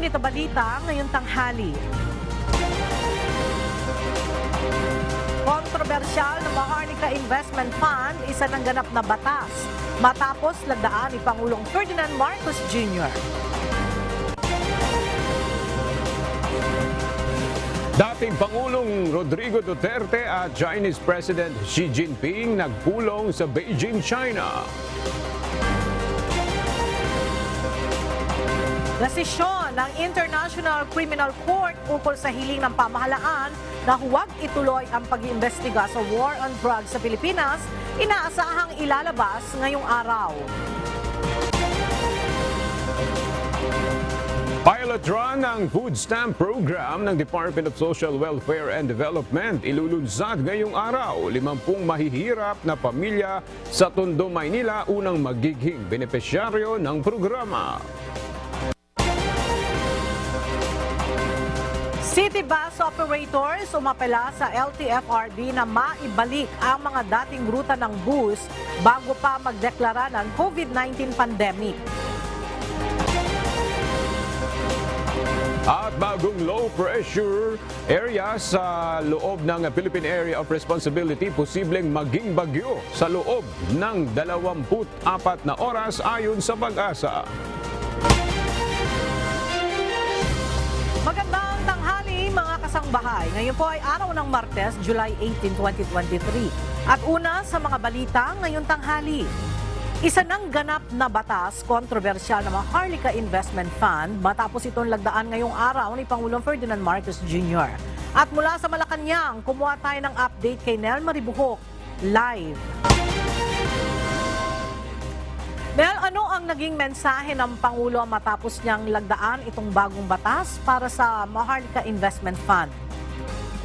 Sulit na balita ngayong tanghali. Kontrobersyal na Maharlika Investment Fund, isa ng ganap na batas matapos lagdaan ni Pangulong Ferdinand Marcos Jr. Dating Pangulong Rodrigo Duterte at Chinese President Xi Jinping nagpulong sa Beijing, China. Desisyon ng International Criminal Court ukol sa hiling ng pamahalaan na huwag ituloy ang pag-iimbestiga sa war on drugs sa Pilipinas, inaasahang ilalabas ngayong araw. Pilot run ng food stamp program ng Department of Social Welfare and Development ilulunsad ngayong araw. 50 mahihirap na pamilya sa Tondo, Maynila unang magiging benepisyaryo ng programa. City bus operators umapela sa LTFRB na maibalik ang mga dating ruta ng bus bago pa magdeklara ng COVID-19 pandemic. At bagong low pressure area sa loob ng Philippine Area of Responsibility posibleng maging bagyo sa loob ng 24 na oras ayon sa Pag-asa. Magandang tanghali mga kasangbahay. Ngayon po ay araw ng Martes, July 18, 2023. At una sa mga balita ngayong tanghali. Isa ng ganap na batas, kontrobersyal na Maharlika Investment Fund matapos itong lagdaan ngayong araw ni Pangulong Ferdinand Marcos Jr. At mula sa Malacanang, kumuha tayo ng update kay Nel Maribuhok, live. Nel, ano ang naging mensahe ng Pangulo matapos niyang lagdaan itong bagong batas para sa Maharlika Investment Fund?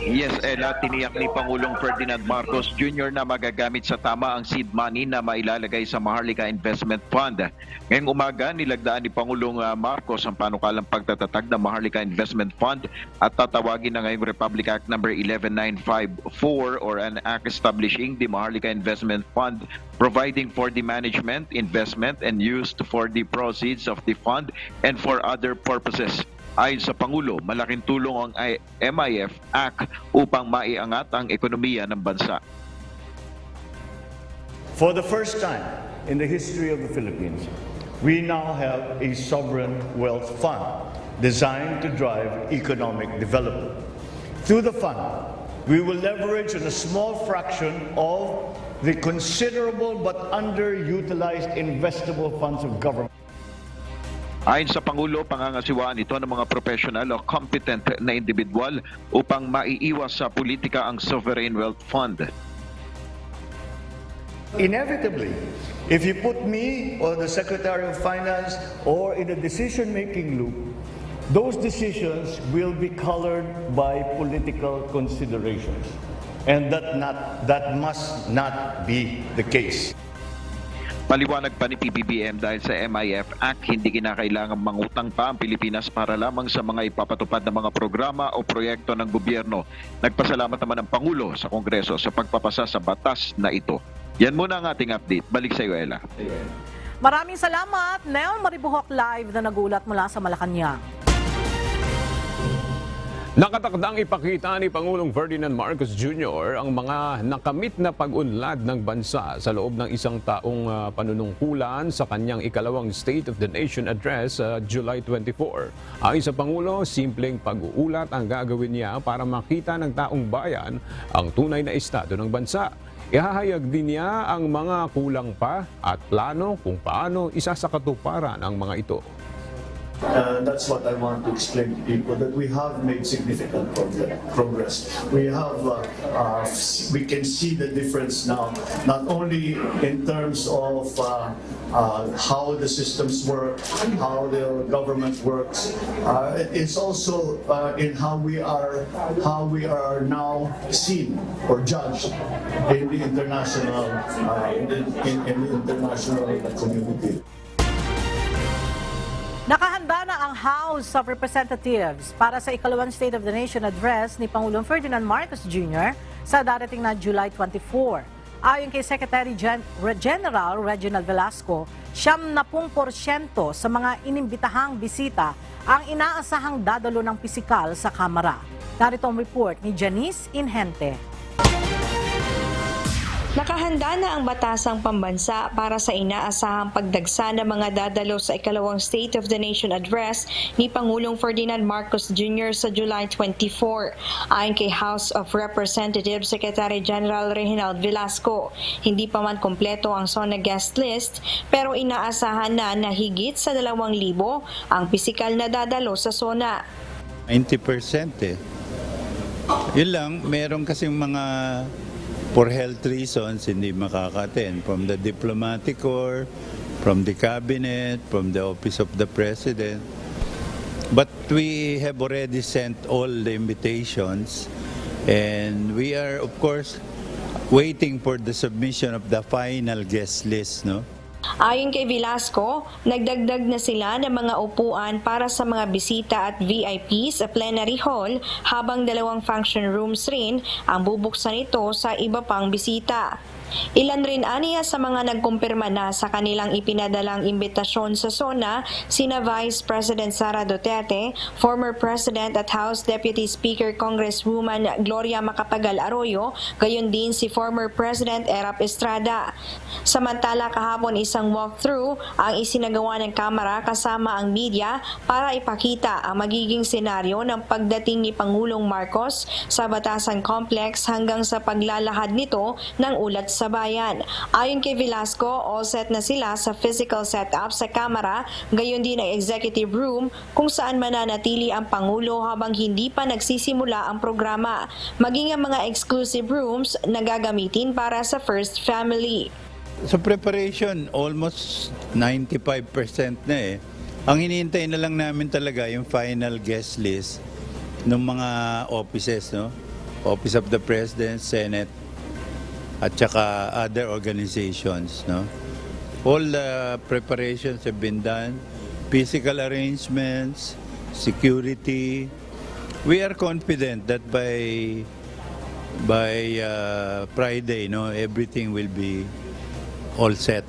Yes, Ella, tiniyak ni Pangulong Ferdinand Marcos Jr. na magagamit sa tama ang seed money na mailalagay sa Maharlika Investment Fund. Ngayong umaga, nilagdaan ni Pangulong Marcos ang panukalang pagtatatag ng Maharlika Investment Fund at tatawagin na ngayong Republic Act No. 11954 or an act establishing the Maharlika Investment Fund, providing for the management, investment, and used for the proceeds of the fund and for other purposes. Ayon sa Pangulo, malaking tulong ang MIF Act upang maiangat ang ekonomiya ng bansa. For the first time in the history of the Philippines, we now have a sovereign wealth fund designed to drive economic development. Through the fund, we will leverage on a small fraction of the considerable but underutilized investable funds of government. Ayon sa Pangulo, pangangasiwaan ito ng mga professional o competent na individual upang maiiwas sa politika ang Sovereign Wealth Fund. Inevitably, if you put me or the Secretary of Finance or in a decision-making loop, those decisions will be colored by political considerations. And that must not be the case. Paliwanag pa ni PBBM dahil sa MIF Act, hindi kinakailangang mangutang pa ang Pilipinas para lamang sa mga ipapatupad na mga programa o proyekto ng gobyerno. Nagpasalamat naman ang Pangulo sa Kongreso sa pagpapasa sa batas na ito. Yan muna ang ating update. Balik sa iyo, Ella. Maraming salamat, Nel Maribuhok, live na nagulat mula sa Malacanang. Nakatakdang ipakita ni Pangulong Ferdinand Marcos Jr. ang mga nakamit na pag-unlad ng bansa sa loob ng isang taong panunungkulan sa kanyang ikalawang State of the Nation Address sa July 24. Ayon sa Pangulo, simpleng pag-uulat ang gagawin niya para makita ng taong bayan ang tunay na estado ng bansa. Ihahayag din niya ang mga kulang pa at plano kung paano isasakatuparan ang mga ito. That's what I want to explain to people, that we have made significant progress. We have, we can see the difference now, not only in terms of how the systems work, how the government works. It's also in how we are now seen or judged in the international in the international community. Nakahanda na ang House of Representatives para sa ikalawang State of the Nation Address ni Pangulong Ferdinand Marcos Jr. sa darating na July 24. Ayon kay Secretary General Reginald Velasco, 70% sa mga inimbitahang bisita ang inaasahang dadalo ng pisikal sa Kamara. Narito ang report ni Janice Inhente. Nakahanda na ang batasang pambansa para sa inaasahang pagdagsa ng mga dadalo sa ikalawang State of the Nation Address ni Pangulong Ferdinand Marcos Jr. sa July 24. Ayon kay House of Representatives Secretary General Reginald Velasco, hindi pa man kompleto ang SONA guest list pero inaasahan na higit sa 2,000 ang pisikal na dadalo sa SONA. 90% eh. Yun lang, meron kasing mga for health reasons, hindi makaka-attend from the diplomatic corps, from the cabinet, from the office of the president. But we have already sent all the invitations and we are, of course, waiting for the submission of the final guest list, no? Ayon kay Velasco, nagdagdag na sila ng mga upuan para sa mga bisita at VIPs sa plenary hall habang 2 function rooms rin ang bubuksan ito sa iba pang bisita. Ilan rin aniya sa mga nagkumpirma na sa kanilang ipinadalang imbitasyon sa SONA, sina Vice President Sara Duterte, former President at House Deputy Speaker Congresswoman Gloria Macapagal Arroyo, gayon din si former President Erap Estrada. Samantala kahapon isang walkthrough ang isinagawa ng Kamara kasama ang media para ipakita ang magiging senaryo ng pagdating ni Pangulong Marcos sa Batasan Complex hanggang sa paglalahad nito ng ulat sa bayan. Ayon kay Velasco, all set na sila sa physical setup sa Kamara, gayon din ang executive room kung saan mananatili ang Pangulo habang hindi pa nagsisimula ang programa, maging ang mga exclusive rooms na gagamitin para sa first family. Sa preparation, almost 95% na eh. Ang hinihintay na lang namin talaga yung final guest list ng mga offices, no? Office of the President, Senate, at saka other organizations, no? All the preparations have been done, physical arrangements, security. We are confident that by Friday, no, everything will be all set.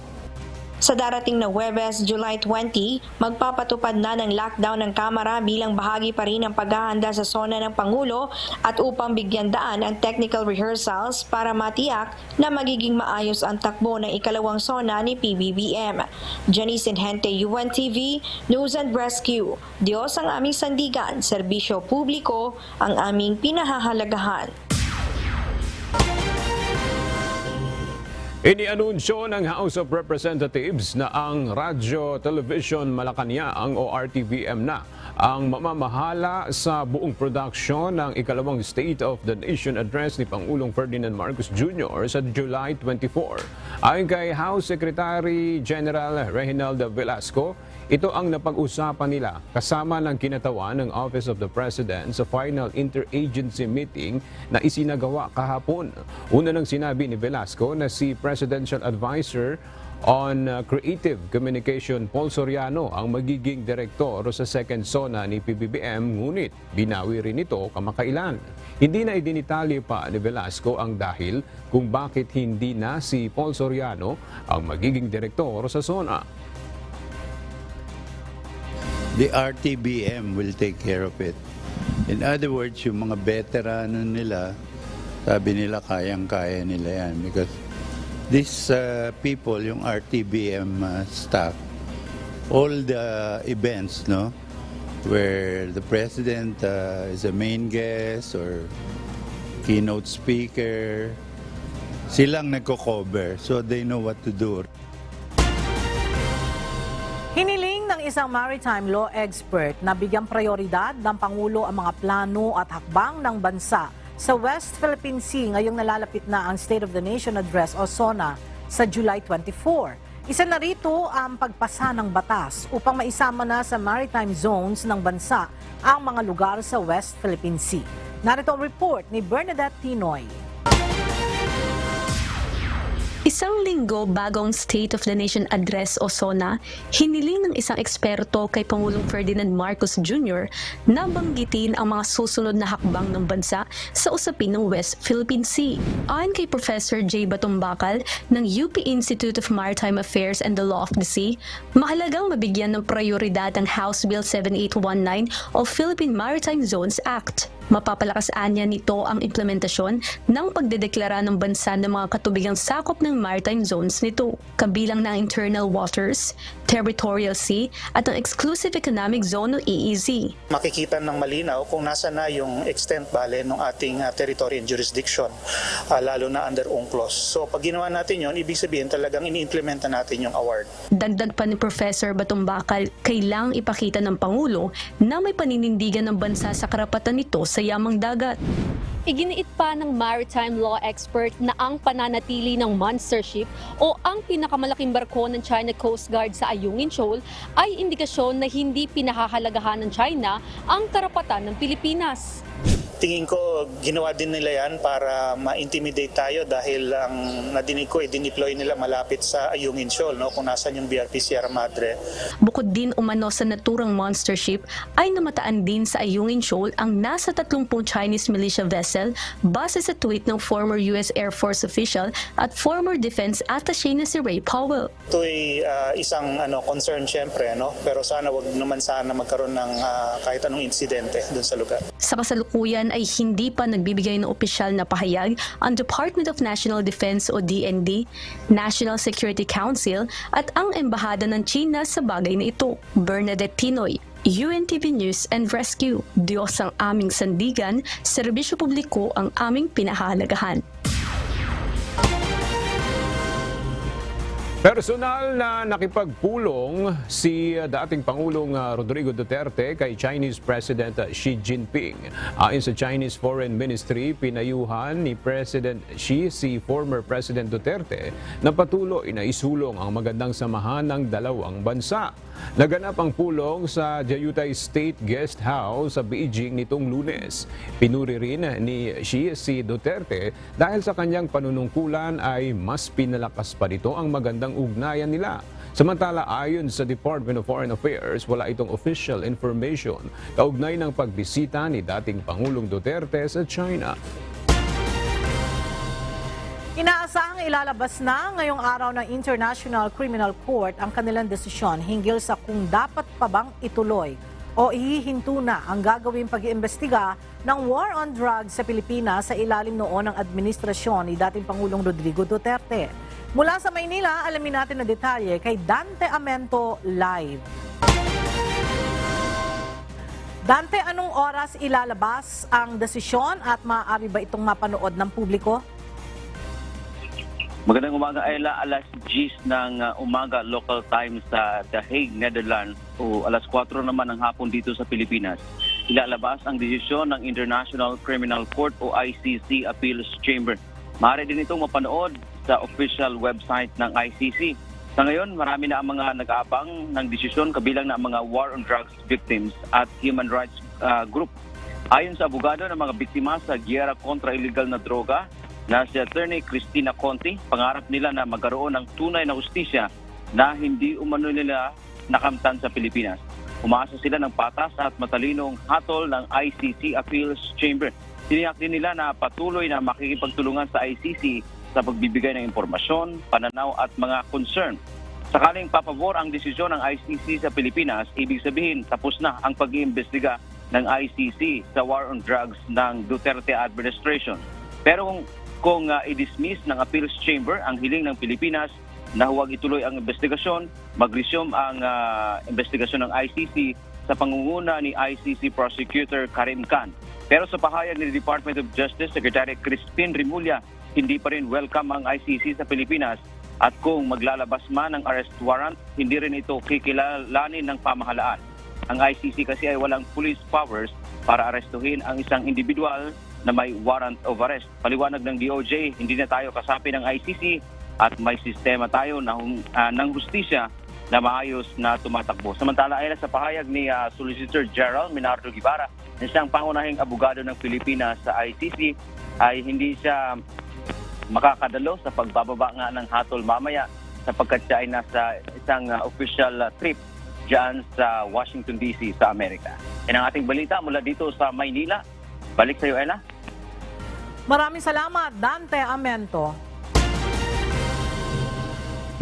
Sa darating na Huwebes, July 20, magpapatupad na ng lockdown ng Kamara bilang bahagi pa rin ng paghahanda sa SONA ng Pangulo at upang bigyan daan ang technical rehearsals para matiyak na magiging maayos ang takbo ng ikalawang SONA ni PBBM. Janice Inhente, UNTV, News and Rescue. Diyos ang aming sandigan, serbisyo publiko ang aming pinahahalagahan. Inianunsyo ng House of Representatives na ang Radyo Television Malacanang o RTVM na ang mamamahala sa buong production ng ikalawang State of the Nation Address ni Pangulong Ferdinand Marcos Jr. sa July 24. Ayon kay House Secretary General Reginald Velasco, ito ang napag-usapan nila kasama ng kinatawan ng Office of the President sa final interagency meeting na isinagawa kahapon. Una nang sinabi ni Velasco na si Presidential Advisor on Creative Communication Paul Soriano ang magiging direktor sa second SONA ni PBBM, ngunit binawi rin ito kamakailan. Hindi na idinitali pa ni Velasco ang dahil kung bakit hindi na si Paul Soriano ang magiging direktor sa SONA. The RTBM will take care of it. In other words, yung mga veterano nila, sabi nila kayang-kaya nila yan. Because these people, yung RTBM staff, all the events, no, where the President is a main guest or keynote speaker, silang nagko-cover, so they know what to do. Hiniling ng isang maritime law expert na bigyang prioridad ng Pangulo ang mga plano at hakbang ng bansa sa West Philippine Sea ngayong nalalapit na ang State of the Nation Address o SONA sa July 24. Isa na rito ang pagpasa ng batas upang maisama na sa maritime zones ng bansa ang mga lugar sa West Philippine Sea. Narito ang report ni Bernadette Tinoy. Isang linggo bago ang State of the Nation Address o SONA, hiniling ng isang eksperto kay Pangulong Ferdinand Marcos Jr. na banggitin ang mga susunod na hakbang ng bansa sa usapin ng West Philippine Sea. Ayon kay Professor J. Batumbakal ng UP Institute of Maritime Affairs and the Law of the Sea, mahalagang mabigyan ng prioridad ang House Bill 7819 o Philippine Maritime Zones Act. Mapapalakas niya nito ang implementasyon ng pagdedeklara ng bansa ng mga katubigang sakop ng maritime zones nito, kabilang ng internal waters, territorial sea, at ang exclusive economic zone o EEZ. Makikita ng malinaw kung nasa na yung extent bale ng ating territory and jurisdiction, lalo na under UNCLOS. So pag ginawa natin yon, ibig sabihin talagang ini-implementa natin yung award. Dagdag pa ni Professor Batumbakal, kailangang ipakita ng Pangulo na may paninindigan ng bansa sa karapatan nito sa yamang dagat. Iginiit pa ng maritime law expert na ang pananatili ng monster ship o ang pinakamalaking barko ng China Coast Guard sa Ayungin Shoal ay indikasyon na hindi pinahahalagahan ng China ang karapatan ng Pilipinas. Tingin ko ginawa din nila yan para ma-intimidate tayo dahil ang nadinig ko dineploy nila malapit sa Ayungin Shoal, no, kung nasan yung BRP Sierra Madre. Bukod din umano sa naturang monster ship, ay namataan din sa Ayungin Shoal ang nasa 30 Chinese militia vessel base sa tweet ng former US Air Force official at former defense attaché na si Ray Powell. Ito ay isang concern syempre, no? Pero sana wag naman sana magkaroon ng kahit anong insidente dun sa lugar. Sa kasalukuyan ay hindi pa nagbibigay ng opisyal na pahayag ang Department of National Defense o DND, National Security Council at ang Embahada ng China sa bagay na ito. Bernadette Tinoy, UNTV News and Rescue. Diyos ang aming sandigan, serbisyo publiko ang aming pinahahalagahan. Personal na nakipagpulong si dating Pangulong Rodrigo Duterte kay Chinese President Xi Jinping. Ayon sa Chinese Foreign Ministry, pinayuhan ni President Xi si former President Duterte na patuloy na isulong ang magandang samahan ng dalawang bansa. Naganap ang pulong sa Jiayutay State Guest House sa Beijing nitong Lunes. Pinuri rin ni Xi si Duterte dahil sa kanyang panunungkulan ay mas pinalakas pa nito ang magandang ugnayan nila. Samantala, ayon sa Department of Foreign Affairs, wala itong official information kaugnay ng pagbisita ni dating Pangulong Duterte sa China. Inaasahang ilalabas na ngayong araw ng International Criminal Court ang kanilang desisyon hinggil sa kung dapat pa bang ituloy o ihihinto na ang gagawing pag-iimbestiga ng war on drugs sa Pilipinas sa ilalim noon ng administrasyon ni dating Pangulong Rodrigo Duterte. Mula sa Maynila, alamin natin ang detalye kay Dante Amento live. Dante, anong oras ilalabas ang desisyon at maaari ba itong mapanood ng publiko? Magandang umaga, Ayla. Alas 10 ng umaga local time sa The Hague, Netherlands o alas 4 naman ng hapon dito sa Pilipinas. Ilalabas ang desisyon ng International Criminal Court o ICC Appeals Chamber. Maaari din itong mapanood sa official website ng ICC. Sa ngayon, marami na ang mga nag-aabang ng desisyon kabilang na ang mga war on drugs victims at human rights group. Ayon sa abogado ng mga biktima sa giyera kontra illegal na droga, na si Attorney Cristina Conti, pangarap nila na magkaroon ng tunay na hustisya na hindi umano nila nakamtan sa Pilipinas. Umaasa sila ng patas at matalinong hatol ng ICC Appeals Chamber. Tiniyak din nila na patuloy na makikipagtulungan sa ICC sa pagbibigay ng impormasyon, pananaw at mga concern. Sakaling papabor ang desisyon ng ICC sa Pilipinas, ibig sabihin tapos na ang pag-iimbestiga ng ICC sa war on drugs ng Duterte administration. Pero kung i-dismiss ng Appeals Chamber ang hiling ng Pilipinas na huwag ituloy ang investigasyon, mag-resume ang investigasyon ng ICC sa pangunguna ni ICC Prosecutor Karim Khan. Pero sa pahayag ni Department of Justice Secretary Crispin Rimulya, hindi pa rin welcome ang ICC sa Pilipinas at kung maglalabas man ng arrest warrant, hindi rin ito kikilalanin ng pamahalaan. Ang ICC kasi ay walang police powers para arestuhin ang isang individual na may warrant of arrest. Paliwanag ng DOJ, hindi na tayo kasapi ng ICC at may sistema tayo ng hustisya na maayos na tumatakbo. Samantala ay sa pahayag ni Solicitor General Minardo Guevara na siyang pangunahing abogado ng Pilipinas sa ICC ay hindi siya makakadalo sa pagbababa nga ng hatol mamaya sapagkat siya ay nasa isang official trip dyan sa Washington DC sa Amerika. Yan ang ating balita mula dito sa Maynila. Balik sa iyo, Ella. Maraming salamat, Dante Amento.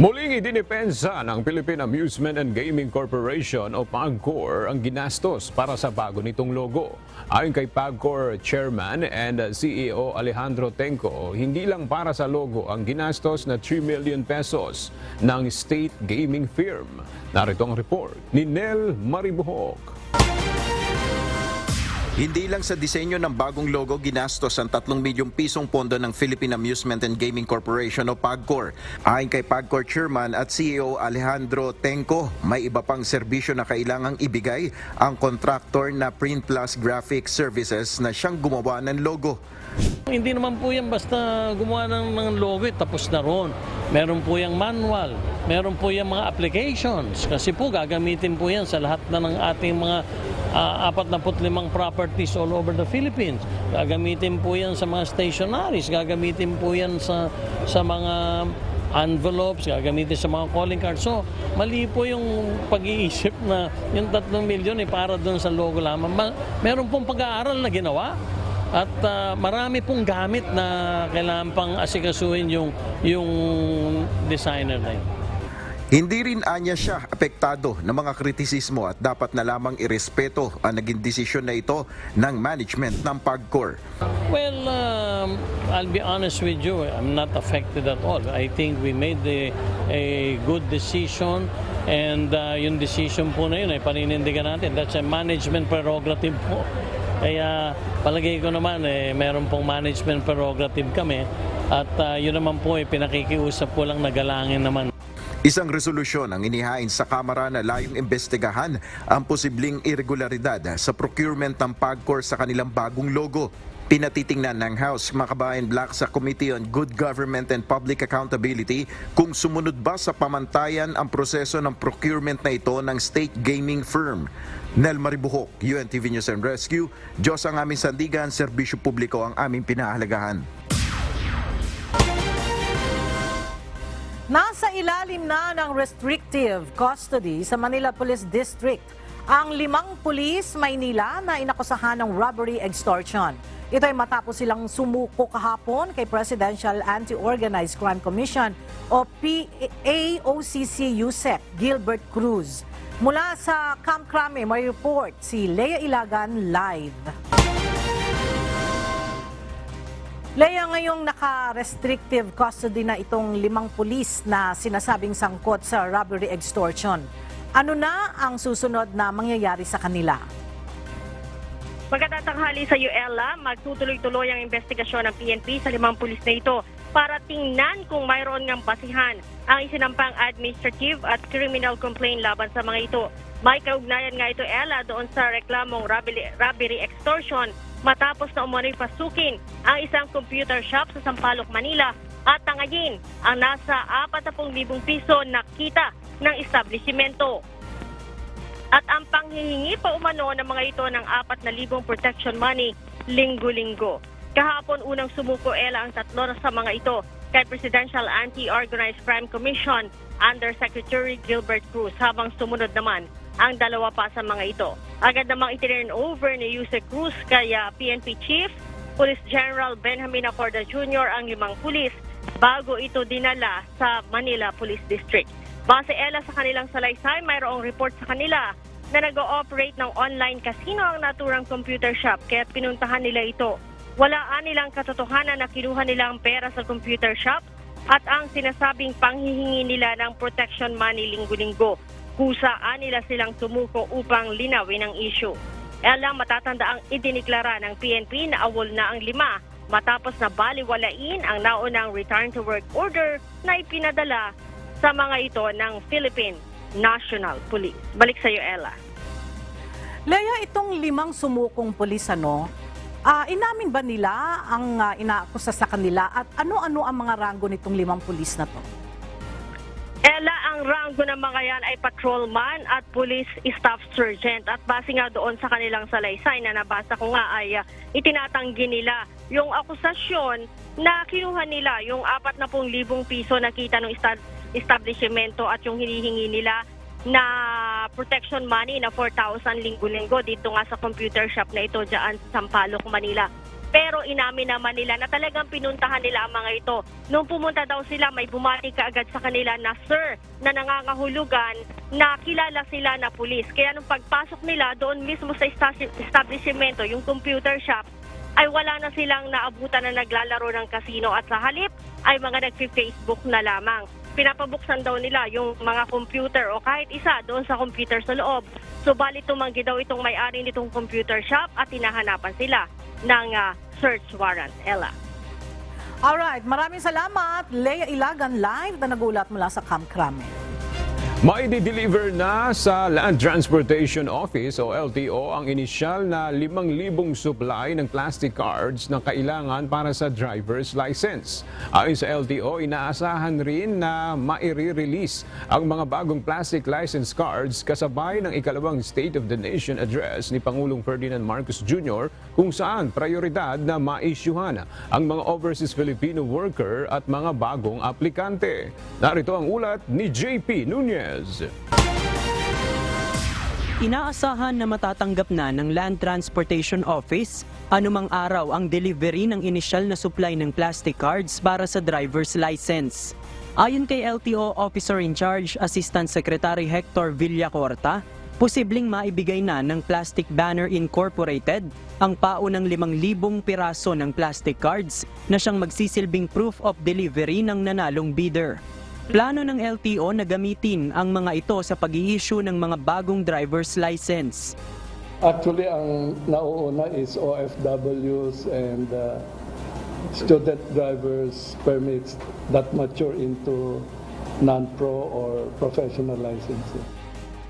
Muling idinipensa ng Philippine Amusement and Gaming Corporation o PAGCOR ang ginastos para sa bago nitong logo. Ayon kay PAGCOR Chairman and CEO Alejandro Tenco, hindi lang para sa logo ang ginastos na 3 million pesos ng state gaming firm. Narito ang report ni Nel Maribuhok. Hindi lang sa disenyo ng bagong logo ginastos ang 3 milyong pisong pondo ng Philippine Amusement and Gaming Corporation o PAGCOR. Ayon kay PAGCOR Chairman at CEO Alejandro Tenco, may iba pang serbisyo na kailangang ibigay ang contractor na Print Plus Graphic Services na siyang gumawa ng logo. Hindi naman po yan basta gumawa ng logo, tapos na ron. Meron po yung manual, meron po yung mga applications. Kasi po gagamitin po yan sa lahat na ng ating mga 45 properties all over the Philippines. Gagamitin po yan sa mga stationaries, gagamitin po yan sa mga envelopes, gagamitin sa mga calling cards. So, mali po yung pag-iisip na yung 3 milyon para doon sa logo lamang. Meron pong pag-aaral na ginawa. At marami pong gamit na kailangan pang asikasuhin yung designer na yun. Hindi rin anya siya apektado ng mga kritisismo at dapat na lamang irespeto ang naging desisyon na ito ng management ng PAGCOR. Well, I'll be honest with you, I'm not affected at all. I think we made a good decision and yung decision po na yun ay paninindigan natin. That's a management prerogative po. Kaya palagay ko naman meron pong management prerogative kami at yun naman po pinakikiusap po lang, nagalangin naman. Isang resolusyon ang inihain sa Kamara na layong imbestigahan ang posibleng irregularidad sa procurement ng PAGCOR sa kanilang bagong logo. Pinatitingnan ng House Makabayan Black sa Committee on Good Government and Public Accountability kung sumunod ba sa pamantayan ang proseso ng procurement na ito ng state gaming firm. Nel Maribuhok, UNTV News and Rescue. Diyos ang aming sandigan, serbisyo publiko ang aming pinahalagahan. Nasa ilalim na ng restrictive custody sa Manila Police District ang 5 pulis Maynila na inakusahan ng robbery extortion. Ito ay matapos silang sumuko kahapon kay Presidential Anti-Organized Crime Commission o PAOCC-USEC Gilbert Cruz. Mula sa Camp Crame, may report si Lea Ilagan live. Lea, ngayong naka-restrictive custody na itong 5 pulis na sinasabing sangkot sa robbery extortion. Ano na ang susunod na mangyayari sa kanila? Magandang tanghali sa Ella, magtutuloy-tuloy ang investigasyon ng PNP sa 5 pulis na ito para tingnan kung mayroon ngang basihan ang isinampang administrative at criminal complaint laban sa mga ito. May kaugnayan nga ito, Ella, doon sa reklamong robbery extortion matapos na umano'y pasukin ang isang computer shop sa Sampaloc, Manila at tangayin ang nasa 40,000 piso na kita ng establishmento. At ang panghihingi pa umano ng mga ito ng 4,000 protection money linggo-linggo. Kahapon unang sumuko, Ella, ang 3 sa mga ito kay Presidential Anti-Organized Crime Commission Undersecretary Gilbert Cruz, habang sumunod naman ang 2 pa sa mga ito. Agad namang itinurn over ni Yusek Cruz kay PNP Chief Police General Benjamin Acorda Jr. ang 5 pulis bago ito dinala sa Manila Police District. Base, Ella, sa kanilang salaysay, mayroong report sa kanila na nag-ooperate ng online casino ang naturang computer shop kaya pinuntahan nila ito. Walaan nilang katotohanan na kinuha nila ang pera sa computer shop at ang sinasabing panghihingi nila ng protection money linggo-linggo. Kusaan nila silang sumuko upang linawin ang issue. Ella, matatanda ang idiniklara ng PNP na awol na ang 5 matapos na baliwalain ang naunang return to work order na ipinadala sa mga ito ng Philippine National Police. Balik sa iyo, Ella. Lea, itong 5 sumukong pulis, inamin ba nila ang inaakusa sa kanila at ano-ano ang mga ranggo nitong 5 pulis na to? Ella, ang ranggo ng mga yan ay patrolman at police staff sergeant. At base nga doon sa kanilang salaysay na nabasa ko nga ay itinatanggi nila yung akusasyon na kinuha nila yung 40,000 piso na kita ng establishmento at yung hinihingi nila na protection money na 4,000 linggo-linggo dito nga sa computer shop na ito dyan sa Sampaloc, Manila. Pero inamin naman nila na talagang pinuntahan nila ang mga ito. Nung pumunta daw sila, may bumati kaagad sa kanila na sir, na nangangahulugan na kilala sila na pulis. Kaya nung pagpasok nila doon mismo sa establishmento, yung computer shop, ay wala na silang naabutan na naglalaro ng casino at sa halip ay mga nag-Facebook na lamang. Pinapabuksan daw nila yung mga computer o kahit isa doon sa computer sa loob. Subalit tumanggi daw itong may-ari nitong computer shop at hinahanapan sila ng search warrant. Ella. Alright, maraming salamat. Leia Ilagan live na nagulat mula sa Camp Crame. Maidi-deliver na sa Land Transportation Office o LTO ang inisyal na 5,000 supply ng plastic cards na kailangan para sa driver's license. Ayon sa LTO, inaasahan rin na maire-release ang mga bagong plastic license cards kasabay ng ikalawang State of the Nation address ni Pangulong Ferdinand Marcos Jr. kung saan prioridad na ma-issuehan ang mga overseas Filipino worker at mga bagong aplikante. Narito ang ulat ni JP Nunez. Inaasahan na matatanggap na ng Land Transportation Office anumang araw ang delivery ng inisyal na supply ng plastic cards para sa driver's license. Ayon kay LTO Officer in Charge Assistant Secretary Hector Villacorta, posibleng maibigay na ng Plastic Banner Incorporated ang paunang 5,000 piraso ng plastic cards na siyang magsisilbing proof of delivery ng nanalong bidder. Plano ng LTO na gamitin ang mga ito sa pag-i-issue ng mga bagong driver's license. Actually, ang nauuna is OFWs and student drivers permits that mature into non-pro or professional licenses.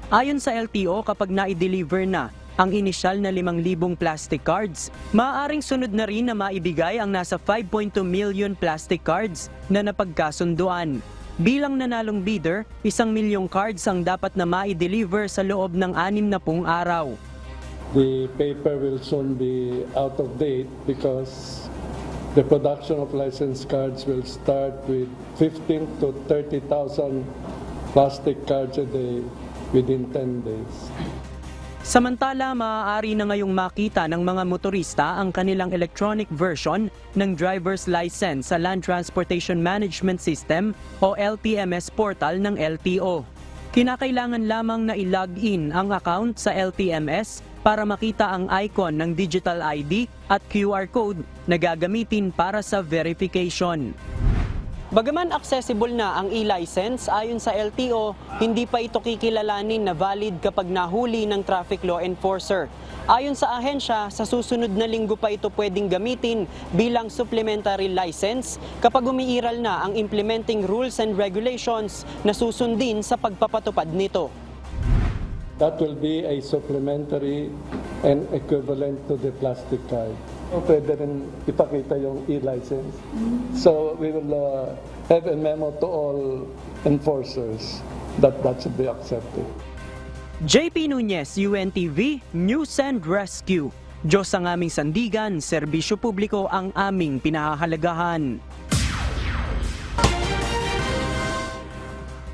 Ayon sa LTO, kapag na-deliver na ang inisyal na 5,000 plastic cards, maaaring sunod na rin na maibigay ang nasa 5.2 million plastic cards na napagkasunduan. Bilang nanalong bidder, 1,000,000 cards ang dapat na ma-deliver sa loob ng 60 araw. The paper will soon be out of date because the production of license cards will start with 15 to 30,000 plastic cards a day within 10 days. Samantala, maaari na ngayong makita ng mga motorista ang kanilang electronic version ng driver's license sa Land Transportation Management System o LTMS portal ng LTO. Kinakailangan lamang na i-log-in ang account sa LTMS para makita ang icon ng digital ID at QR code na gagamitin para sa verification. Bagaman accessible na ang e-license, ayon sa LTO, hindi pa ito kikilalanin na valid kapag nahuli ng traffic law enforcer. Ayon sa ahensya, sa susunod na linggo pa ito pwedeng gamitin bilang supplementary license kapag umiiral na ang implementing rules and regulations na susundin sa pagpapatupad nito. That will be a supplementary and equivalent to the plastic card. Pwede rin ipakita yung e-license. So we will have a memo to all enforcers that should be accepted. JP Nunez, UNTV, News and Rescue. Diyos ang aming sandigan, serbisyo publiko ang aming pinahahalagahan.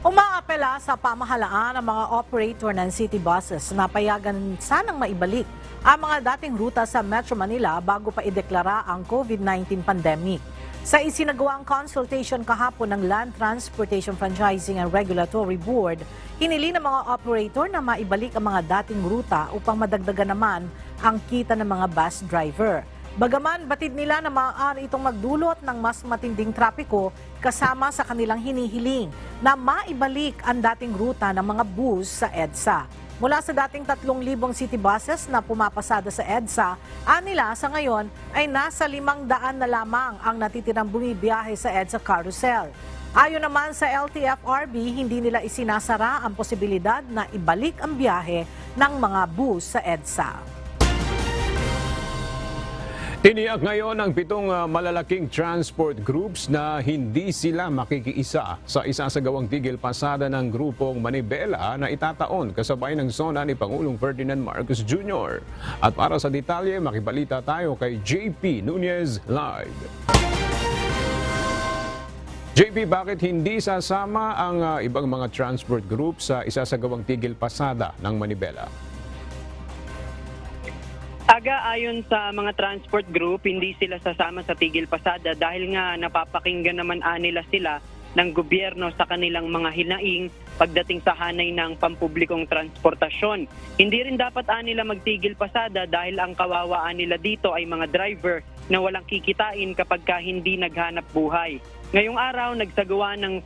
Umaapela sa pamahalaan ang mga operator ng city buses na payagan sanang maibalik ang mga dating ruta sa Metro Manila bago pa ideklara ang COVID-19 pandemic. Sa isinagawang consultation kahapon ng Land Transportation Franchising and Regulatory Board, hinili ng mga operator na maibalik ang mga dating ruta upang madagdagan naman ang kita ng mga bus driver. Bagaman batid nila na maaari itong magdulot ng mas matinding trapiko kasama sa kanilang hinihiling na maibalik ang dating ruta ng mga bus sa EDSA. Mula sa dating 3,000 city buses na pumapasada sa EDSA, anila sa ngayon ay nasa 500 na lamang ang natitirang bumibiyahe sa EDSA Carousel. Ayon naman sa LTFRB, hindi nila isinasara ang posibilidad na ibalik ang biyahe ng mga bus sa EDSA. Tiniyak ngayon ng 7 malalaking transport groups na hindi sila makikiisa sa isasagawang tigil pasada ng grupong Manibela na itataon kasabay ng SONA ni Pangulong Ferdinand Marcos Jr. At para sa detalye, makibalita tayo kay JP Nunez live. JP, bakit hindi sasama ang ibang mga transport groups sa isasagawang tigil pasada ng Manibela? Aga, ayon sa mga transport group, hindi sila sasama sa tigil pasada dahil nga napapakinggan naman nila sila ng gobyerno sa kanilang mga hinaing pagdating sa hanay ng pampublikong transportasyon. Hindi rin dapat nila magtigil pasada dahil ang kawawaan nila dito ay mga driver na walang kikitain kapag hindi naghanap buhay. Ngayong araw, nagsagawa ng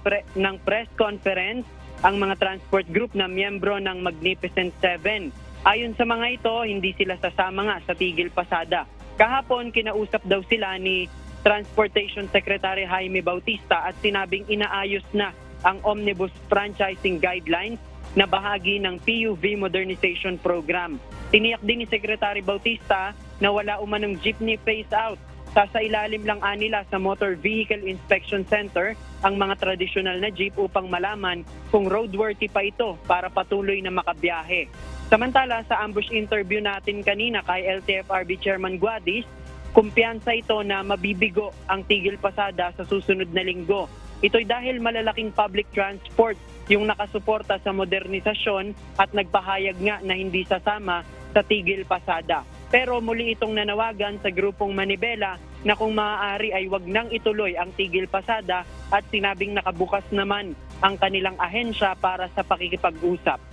press conference ang mga transport group na miyembro ng Magnificent Seven. Ayon sa mga ito, hindi sila sasama nga sa tigil pasada. Kahapon, kinausap daw sila ni Transportation Secretary Jaime Bautista at sinabing inaayos na ang Omnibus Franchising Guidelines na bahagi ng PUV Modernization Program. Tiniyak din ni Secretary Bautista na wala umanong jeepney phase-out. Sasailalim lang nila sa Motor Vehicle Inspection Center ang mga tradisyonal na jeep upang malaman kung roadworthy pa ito para patuloy na makabiyahe. Samantala, sa ambush interview natin kanina kay LTFRB Chairman Guadis, kumpiyansa ito na mabibigo ang tigil pasada sa susunod na linggo. Ito'y dahil malalaking public transport yung nakasuporta sa modernisasyon at nagpahayag nga na hindi sasama sa tigil pasada. Pero muli itong nanawagan sa grupong Manibela na kung maaari ay wag nang ituloy ang tigil pasada at sinabing nakabukas naman ang kanilang ahensya para sa pakikipag-usap.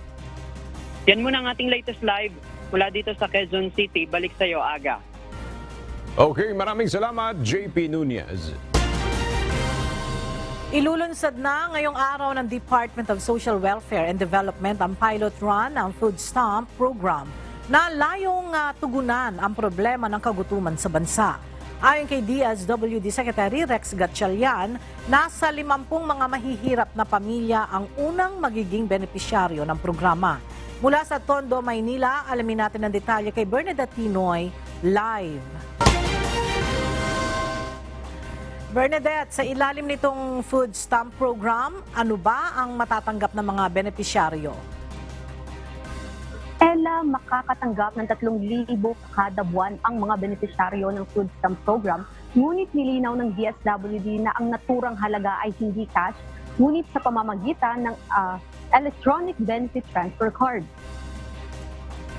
Yan muna ang ating latest live mula dito sa Quezon City. Balik sa iyo, Aga. Okay, maraming salamat, JP Nunez. Ilulunsad na ngayong araw ng Department of Social Welfare and Development ang pilot run ng Food Stamp Program na layong tugunan ang problema ng kagutuman sa bansa. Ayon kay DSWD Secretary Rex Gatchalian, nasa 50 mga mahihirap na pamilya ang unang magiging benepisyaryo ng programa. Mula sa Tondo, Maynila, alamin natin ang detalye kay Bernadette Tinoy, live. Bernadette, sa ilalim nitong Food Stamp Program, ano ba ang matatanggap ng mga benepisyaryo? Ella, makakatanggap ng 3,000 kada buwan ang mga benepisyaryo ng Food Stamp Program, ngunit nilinaw ng DSWD na ang naturang halaga ay hindi cash, ngunit sa pamamagitan ng Electronic Benefit Transfer Card.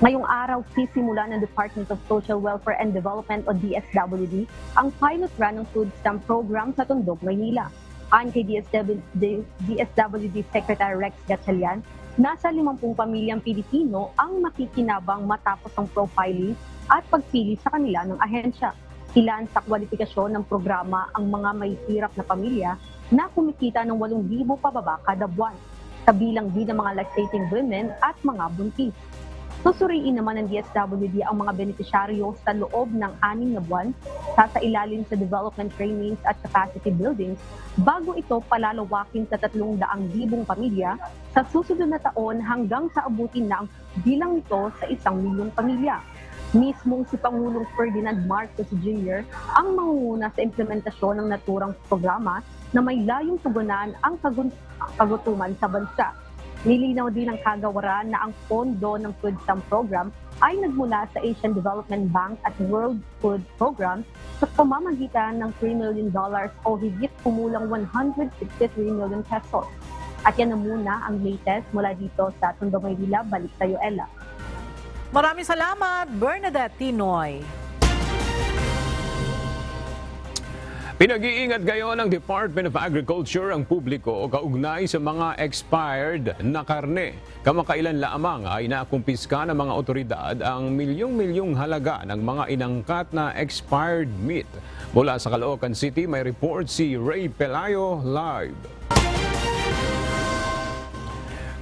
Ngayong araw, sisimula ng Department of Social Welfare and Development o DSWD ang pilot run ng Food Stamp Program sa Tondo, Maynila. Ayon kay DSWD Secretary Rex Gatchalian, nasa 50 pamilyang Pilipino ang makikinabang matapos ang profiling at pagpili sa kanila ng ahensya. Ilan sa kwalifikasyon ng programa ang mga may hirap na pamilya na kumikita ng 8,000 pababa kada buwan, kabilang din ang mga lactating women at mga buntis. Susuriin naman ng DSWD ang mga benepisyaryo sa loob ng 6 na buwan, sasailalim sa development trainings at capacity buildings, bago ito palalawakin sa 300,000 pamilya sa susunod na taon hanggang sa abutin na ang bilang nito sa 1,000,000 pamilya. Mismong si Pangulong Ferdinand Marcos Jr. ang mangunguna sa implementasyon ng naturang programa na may layong tugunan ang kagutuman sa bansa. Nilinaw din ng kagawaran na ang pondo ng Food Stamp Program ay nagmula sa Asian Development Bank at World Food Program sa pamamagitan ng $3 million o higit kumulang 163 million pesos. At yan na muna ang latest mula dito sa Tondo, Maynila. Balik sa iyo, Ella. Maraming salamat, Bernadette Tinoy. Pinag-iingat ngayon ng Department of Agriculture ang publiko kaugnay sa mga expired na karne. Kamakailan lamang ay nakumpiska ng mga otoridad ang milyong-milyong halaga ng mga inangkat na expired meat. Mula sa Caloocan City, may report si Ray Pelayo live.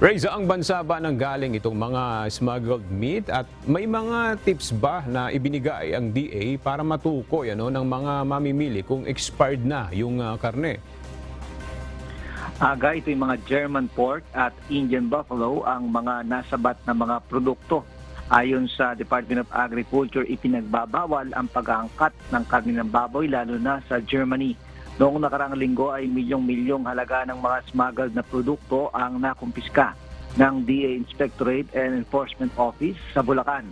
Ray, saang bansa ba nanggaling itong mga smuggled meat at may mga tips ba na ibinigay ang DA para matukoy ng mga mamimili kung expired na yung karne? Aga, ito yung mga German pork at Indian buffalo ang mga nasabat na mga produkto. Ayon sa Department of Agriculture, ipinagbabawal ang pag-aangkat ng karne ng baboy lalo na sa Germany. Noong nakaraang linggo ay milyong-milyong halaga ng mga smuggled na produkto ang nakumpiska ng DA Inspectorate and Enforcement Office sa Bulacan.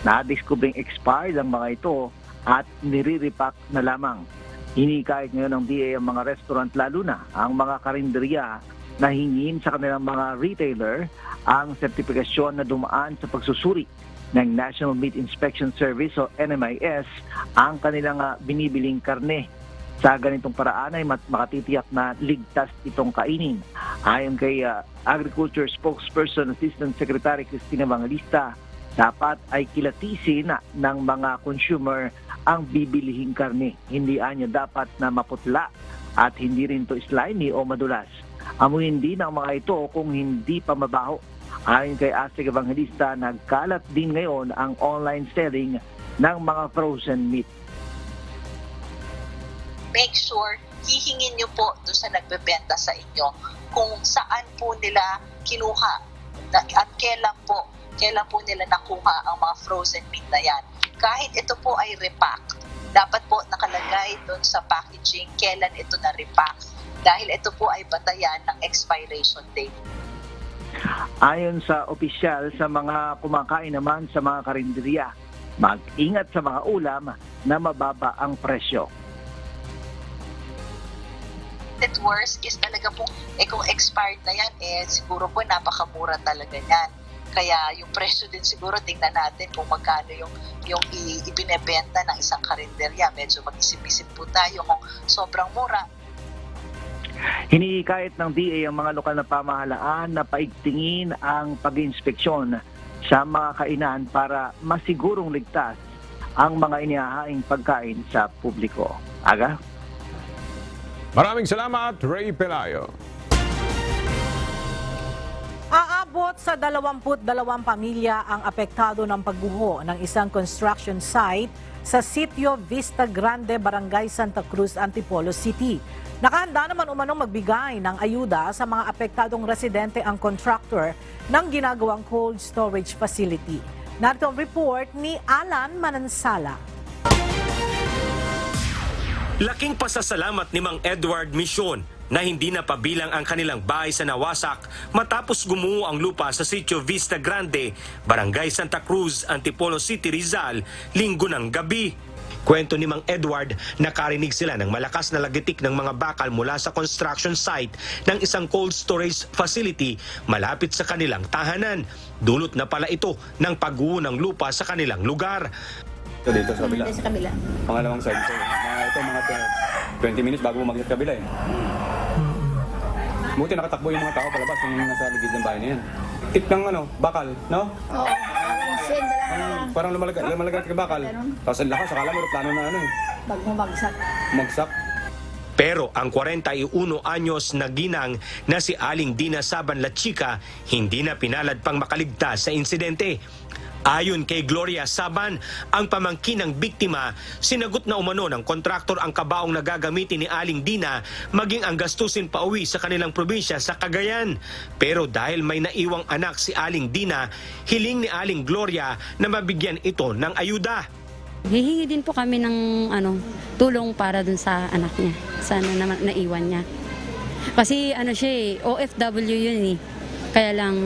Nadiskubring expired ang mga ito at nire-repack na lamang. Hinikayat ngayon ng DA ang mga restaurant lalo na ang mga karinderya na hingin sa kanilang mga retailer ang sertifikasyon na dumaan sa pagsusuri ng National Meat Inspection Service o NMIS ang kanilang binibiling karne. Sa ganitong paraan ay makatitiyak na ligtas itong kainin. Ayon kay Agriculture Spokesperson Assistant Secretary Cristina Evangelista, dapat ay kilatisin ng mga consumer ang bibilihing karne. Hindi anya dapat na maputla at hindi rin to slimy o madulas. Amuyin din ang mga ito kung hindi pa mabaho. Ayon kay Astig Evangelista, nagkalat din ngayon ang online selling ng mga frozen meat. Make sure hihingin nyo po doon sa nagbebenta sa inyo kung saan po nila kinuha at kailan po nila nakuha ang mga frozen meat na yan. Kahit ito po ay repack, dapat po nakalagay doon sa packaging kailan ito na repack dahil ito po ay batayan ng expiration date. Ayon sa opisyal, sa mga kumakain naman sa mga karinderya, mag-ingat sa mga ulam na mababa ang presyo. At worst is talaga po, kung expired na yan, siguro po napakamura talaga yan. Kaya yung presyo din siguro, tingnan natin kung magkano yung ibinebenta ng isang karinderya. Medyo mag-isip-isip po tayo kung sobrang mura. Hinihikayat ng DA ang mga lokal na pamahalaan na paigtingin ang pag-inspeksyon sa mga kainan para masigurong ligtas ang mga inihahaing pagkain sa publiko. Aga? Maraming salamat, Ray Pelayo. Aabot sa 22 pamilya ang apektado ng pagguho ng isang construction site sa Sitio Vista Grande, Barangay Santa Cruz, Antipolo City. Nakahanda naman umanong magbigay ng ayuda sa mga apektadong residente ang contractor ng ginagawang cold storage facility. Narito ang report ni Alan Manansala. Laking pasasalamat ni Mang Edward Mission na hindi napabilang ang kanilang bahay sa nawasak matapos gumuho ang lupa sa Sitio Vista Grande, Barangay Santa Cruz, Antipolo City, Rizal, linggo ng gabi. Kwento ni Mang Edward, nakarinig sila ng malakas na lagitik ng mga bakal mula sa construction site ng isang cold storage facility malapit sa kanilang tahanan. Dulot na pala ito ng pagguho ng lupa sa kanilang lugar. Dito sa kabila. Sa kabila. Pangalawang side. So, ito mga 20 minutes bago mag-hit kabila eh. Buti nakatakbo yung mga tao palabas yung nasa ligid ng bahay na yan. Tip ng bakal, no? Oo. Parang lumalagat ka bakal. Tapos ang lakas, akala mo plano na Magmumagsak. Magsak. Pero ang 41 anyos na ginang na si Aling Dina Saban La Chica hindi na pinalad pang makaligtas sa insidente. Ayon kay Gloria Saban, ang pamangkin ng biktima, sinagot na umano ng kontraktor ang kabaong na gagamitin ni Aling Dina maging ang gastusin pauwi sa kanilang probinsya sa Cagayan. Pero dahil may naiwang anak si Aling Dina, hiling ni Aling Gloria na mabigyan ito ng ayuda. Hihingi din po kami ng tulong para dun sa anak niya. Sana naman naiwan niya. Kasi siya OFW yun eh. Kaya lang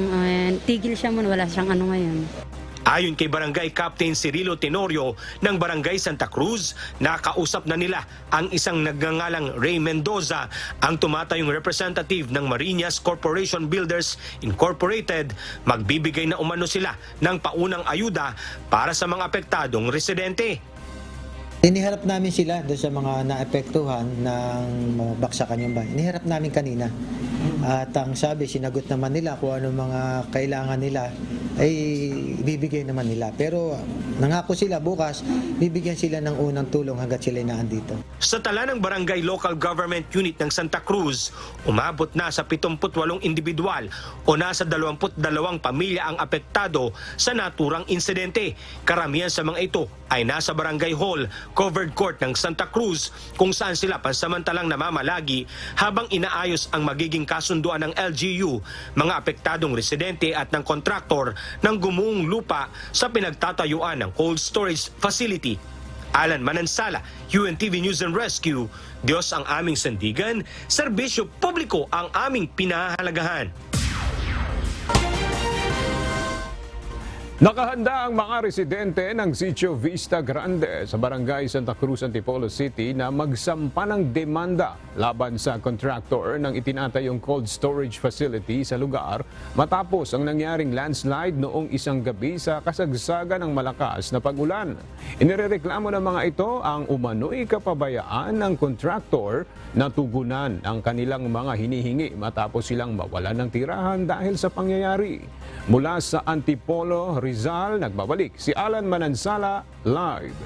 tigil siya muna, wala siyang ngayon. Ayon kay Barangay Captain Cirilo Tenorio ng Barangay Santa Cruz, nakausap na nila ang isang nagngangalang Ray Mendoza, ang tumatayong representative ng Marinas Corporation Builders Incorporated. Magbibigay na umano sila ng paunang ayuda para sa mga apektadong residente. Iniharap namin sila doon sa mga naapektuhan ng baksakan yung bahay. Iniharap namin kanina. At ang sabi, sinagot naman nila kung ano mga kailangan nila ay bibigay naman nila. Pero nangako sila bukas, bibigyan sila ng unang tulong hanggat sila naandito. Sa tala ng Barangay Local Government Unit ng Santa Cruz, umabot na sa 78 individual o nasa 22 pamilya ang apektado sa naturang insidente. Karamihan sa mga ito ay nasa Barangay Hall, Covered Court ng Santa Cruz kung saan sila pansamantalang namamalagi habang inaayos ang magiging kaso kasunduan ng LGU, mga apektadong residente at ng kontraktor ng gumuhong lupa sa pinagtatayuan ng cold storage facility. Alan Manansala, UNTV News and Rescue. Diyos ang aming sandigan, serbisyo publiko ang aming pinahahalagahan. Nakahanda ang mga residente ng Sitio Vista Grande sa Barangay Santa Cruz, Antipolo City na magsampa ng demanda laban sa contractor ng itinatayong cold storage facility sa lugar matapos ang nangyaring landslide noong isang gabi sa kasagsagan ng malakas na pag-ulan. Inirereklamo ng mga ito ang umano'y kapabayaan ng contractor na tugunan ang kanilang mga hinihingi matapos silang mawalan ng tirahan dahil sa pangyayari. Mula sa Antipolo, Rizal, nagbabalik si Alan Manansala live.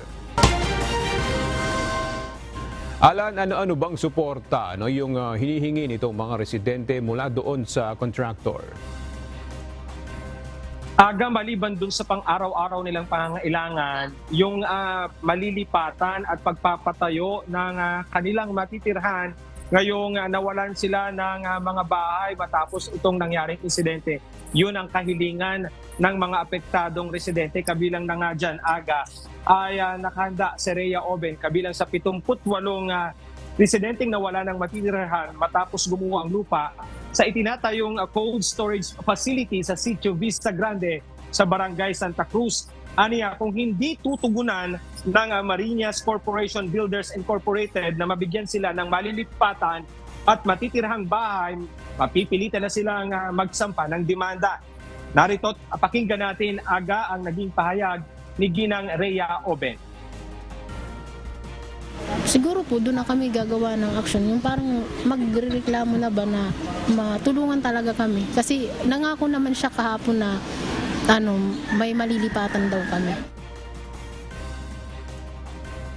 Alan, ano bang suporta yung hinihingi nitong mga residente mula doon sa contractor? Maliban dun sa pang-araw-araw nilang pangangailangan, yung malilipatan at pagpapatayo ng kanilang matitirhan ngayong nawalan sila ng mga bahay matapos itong nangyaring insidente. Yun ang kahilingan ng mga apektadong residente. Kabilang na nga dyan, Aga, ay nakahanda si Rhea Oben, kabilang sa 78 residenteng nawala ng matitirahan matapos gumuho ang lupa sa itinatayong cold storage facility sa Sitio Vista Grande sa Barangay Santa Cruz. Aniya, kung hindi tutugunan ng Marinas Corporation Builders Incorporated na mabigyan sila ng malilipatan at matitirhang bahay, mapipilitan na silang magsampa ng demanda. Narito, pakinggan natin, Aga, ang naging pahayag ni Ginang Rhea Oben. Siguro po doon na kami gagawa ng action. Yung parang magrereklamo na ba na matulungan talaga kami. Kasi nangako naman siya kahapon na may malilipatan daw kami.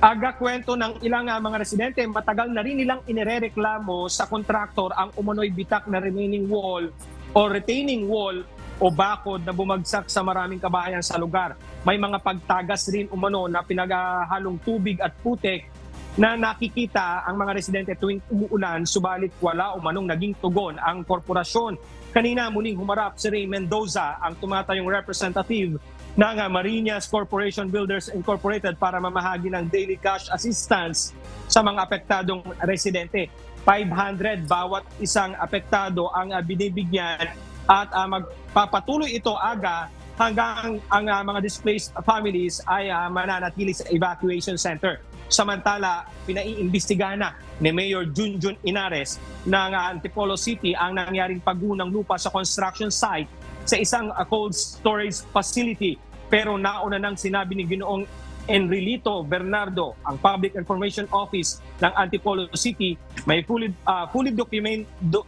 Aga, kwento ng ilang mga residente, matagal na rin nilang inirereklamo sa kontraktor ang umano'y bitak na remaining wall o retaining wall o bakod na bumagsak sa maraming kabahayan sa lugar. May mga pagtagas rin umano na pinaghahalong tubig at putik na nakikita ang mga residente tuwing umuulan, subalit wala umanong naging tugon ang korporasyon. Kanina muling humarap si Ray Mendoza, ang tumatayong representative ng Marinas Corporation Builders Incorporated para mamahagi ng daily cash assistance sa mga apektadong residente. 500 bawat isang apektado ang binibigyan at magpapatuloy ito, Aga, hanggang ang mga displaced families ay mananatili sa evacuation center. Samantala, pinaiimbestigahan na ni Mayor Junjun Inares ng Antipolo City ang nangyaring pagguho ng lupa sa construction site sa isang cold storage facility. Pero nauna nang sinabi ni Ginoong Enrilito Bernardo, ang Public Information Office ng Antipolo City, may fully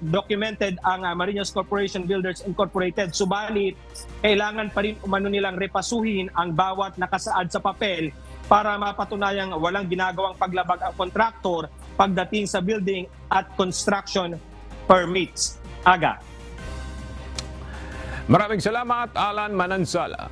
documented ang Marinas Corporation Builders Incorporated. Subalit, kailangan pa rin umano nilang repasuhin ang bawat nakasaad sa papel para mapatunayang walang ginagawang paglabag ang kontraktor pagdating sa building at construction permits. Aga. Maraming salamat, Alan Manansala.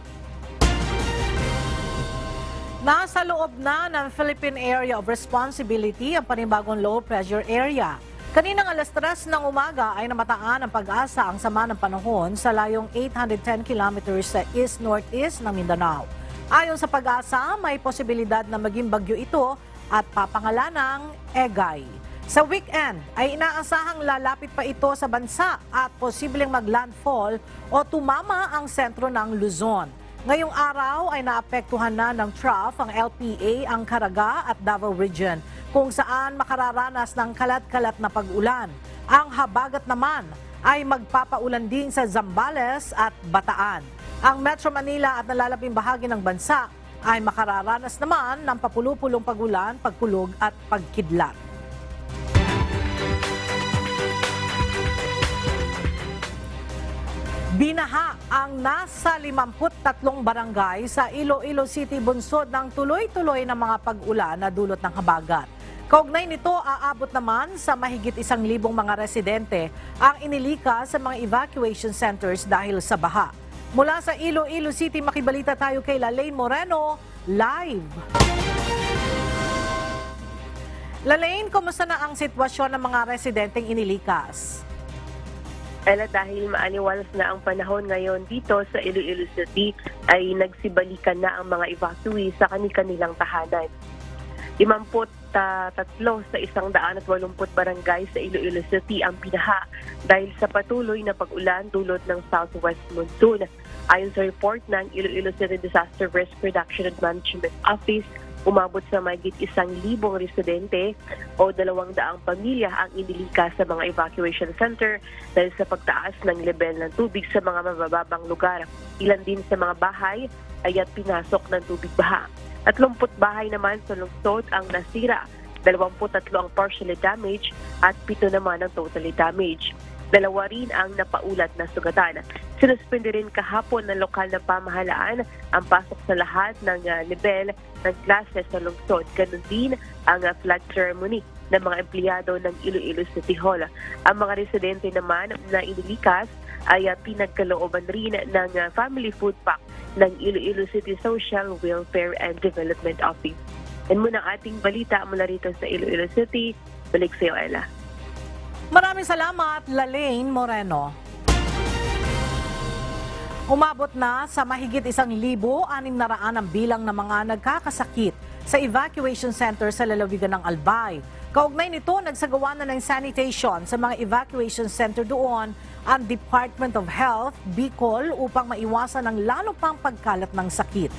Nasa loob na ng Philippine Area of Responsibility ang panibagong low pressure area. Kaninang alas 3 ng umaga ay namataan ang pag-asa ang sama ng panahon sa layong 810 kilometers sa east-northeast ng Mindanao. Ayon sa pag-asa, may posibilidad na maging bagyo ito at papangalanang Egay. Sa weekend ay inaasahang lalapit pa ito sa bansa at posibleng maglandfall o tumama ang sentro ng Luzon. Ngayong araw ay naapektuhan na ng trough ang LPA, ang Caraga at Davao Region, kung saan makararanas ng kalat-kalat na pag-ulan. Ang habagat naman ay magpapaulan din sa Zambales at Bataan. Ang Metro Manila at nalalabing bahagi ng bansa ay makararanas naman ng papulupulong pag-ulan, pagkulog at pagkidlat. Binaha ang nasa 53 barangay sa Iloilo City bunsod ng tuloy-tuloy na mga pag-ulan na dulot ng habagat. Kaugnay nito, aabot naman sa mahigit 1,000 mga residente ang inilika sa mga evacuation centers dahil sa baha. Mula sa Iloilo City, makibalita tayo kay Lalaine Moreno, live. Lalaine, kumusta na ang sitwasyon ng mga residenteng inilikas? Ella, dahil maaliwalas na ang panahon ngayon dito sa Iloilo City, ay nagsibalikan na ang mga evacuee sa kanilang tahanan. 53 sa 180 barangay sa Iloilo City ang pinaha dahil sa patuloy na pag-ulan dulot ng southwest monsoon. Ayon sa report ng Iloilo City Disaster Risk Reduction and Management Office, umabot sa mahigit 1,000 residente o 200 pamilya ang inilikas sa mga evacuation center dahil sa pagtaas ng level ng tubig sa mga mabababang lugar. Ilan din sa mga bahay ay pinasok ng tubig baha. 30 bahay naman sa lungsod ang nasira, 23 ang partially damaged at 7 naman ang totally damaged. 2 rin ang napaulat na sugatan. Sinuspende rin kahapon ng lokal na pamahalaan ang pasok sa lahat ng level ng klase sa lungsod. Ganun din ang flag ceremony ng mga empleyado ng Iloilo City Hall. Ang mga residente naman na inilikas ay pinagkalooban rin ng family food pack ng Iloilo City Social Welfare and Development Office. Yan muna ang ating balita mula rito sa Iloilo City. Balik sa iyo, Ella. Maraming salamat, Lalaine Moreno. Umabot na sa mahigit 1,600 ang bilang ng mga nagkakasakit sa evacuation center sa lalawigan ng Albay. Kaugnay nito, nagsagawa na ng sanitation sa mga evacuation center doon ang Department of Health, Bicol, upang maiwasan ang lalo pang pagkalat ng sakit.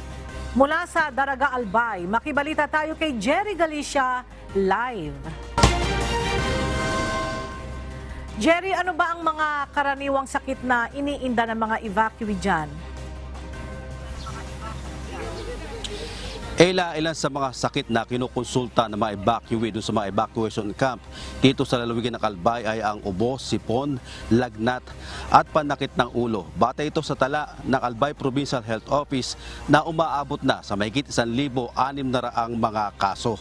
Mula sa Daraga, Albay, makibalita tayo kay Jerry Galicia live. Jerry, ano ba ang mga karaniwang sakit na iniinda ng mga evacuee dyan? Ilan sa mga sakit na kinukonsulta ng mga evacuee doon sa mga evacuation camp dito sa lalawigan ng Albay ay ang ubo, sipon, lagnat at panakit ng ulo. Batay ito sa tala ng Albay Provincial Health Office na umaabot na sa mahigit 1,600 mga kaso.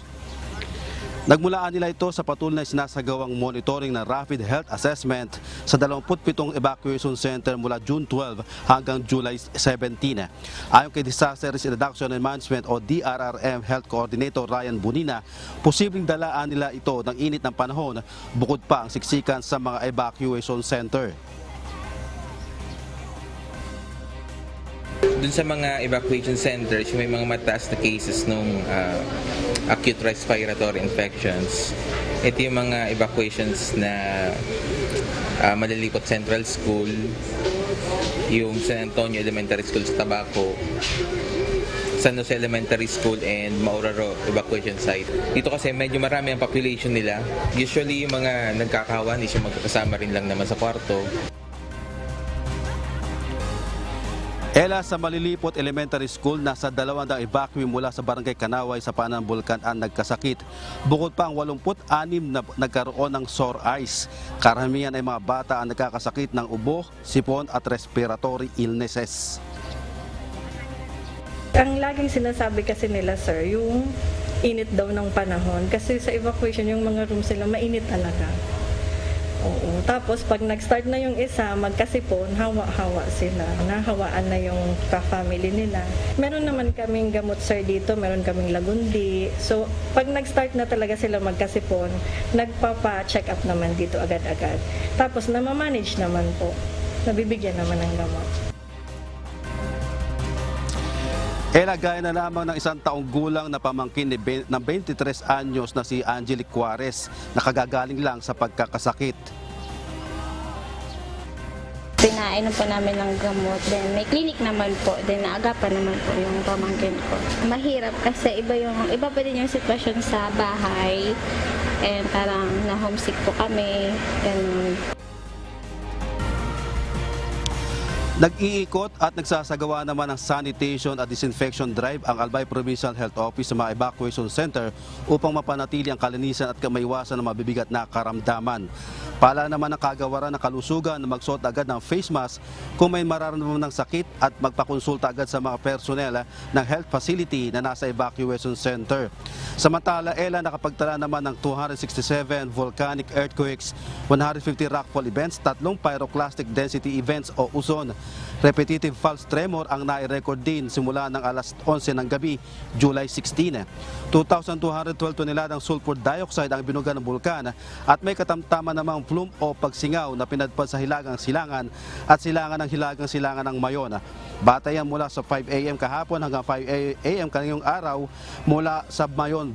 Nagmulaan nila ito sa patuloy na sinasagawang monitoring ng rapid health assessment sa 27 evacuation center mula June 12 hanggang July 17. Ayon kay Disaster Risk Reduction and Management o DRRM Health Coordinator Ryan Bunina, posibleng dalaan nila ito ng init ng panahon bukod pa ang siksikan sa mga evacuation center. Dun sa mga evacuation centers, may mga mataas na cases ng acute respiratory infections. Ito yung mga evacuations na Malilipot Central School, yung San Antonio Elementary School sa Tabaco, San Jose Elementary School, and Mauraro Evacuation Site. Dito kasi medyo marami ang population nila. Usually yung mga nagkakawan, yung magkakasama rin lang naman sa kwarto. Sa Malilipot Elementary School, nasa 200 evacuee mula sa Barangay Kanaway sa Panang Bulkan ang nagkasakit. Bukod pa ang 86 na nagkaroon ng sore eyes. Karamihan ay mga bata ang nagkakasakit ng ubo, sipon at respiratory illnesses. Ang laging sinasabi kasi nila, sir, yung init daw ng panahon. Kasi sa evacuation, yung mga room sila, mainit talaga. Oo. Tapos pag nag-start na yung isa, magkasipon, hawa-hawa sila. Nahawaan na yung ka-family nila. Meron naman kaming gamot, sir, dito. Meron kaming lagundi. So, pag nag-start na talaga sila magkasipon, nagpapa-check up naman dito agad-agad. Tapos, namamanage naman po. Nabibigyan naman ng gamot. Gaya na lamang ng 1 taong gulang na pamangkin ng 23 anyos na si Angelique Juarez na kagagaling lang sa pagkakasakit. Pinainom po namin ng gamot, then may clinic naman po, then naagapan naman po yung pamangkin ko. Mahirap kasi iba pa din yung sitwasyon sa bahay, and parang na-homesick po kami, ganun. Nag-iikot at nagsasagawa naman ng sanitation at disinfection drive ang Albay Provincial Health Office sa mga evacuation center upang mapanatili ang kalinisan at maiwasan ng mabibigat na karamdaman. Pala naman ang kagawaran ng kalusugan na magsuot agad ng face mask kung may mararamdaman ng sakit at magpakonsulta agad sa mga personnel ng health facility na nasa evacuation center. Samantala, nakapagtala naman ng 267 volcanic earthquakes, 150 rockfall events, 3 pyroclastic density events o uson. Repetitive false tremor ang nai-record din simula ng alas 11 ng gabi, July 16. 2,212 toneladang sulfur dioxide ang binuga ng bulkan at may katamtaman namang plume o pagsingaw na pinadpad sa Hilagang Silangan at silangan ng Hilagang Silangan ng Mayon. Batayan mula sa 5 a.m. kahapon hanggang 5 a.m. kaniyong araw mula sa Mayon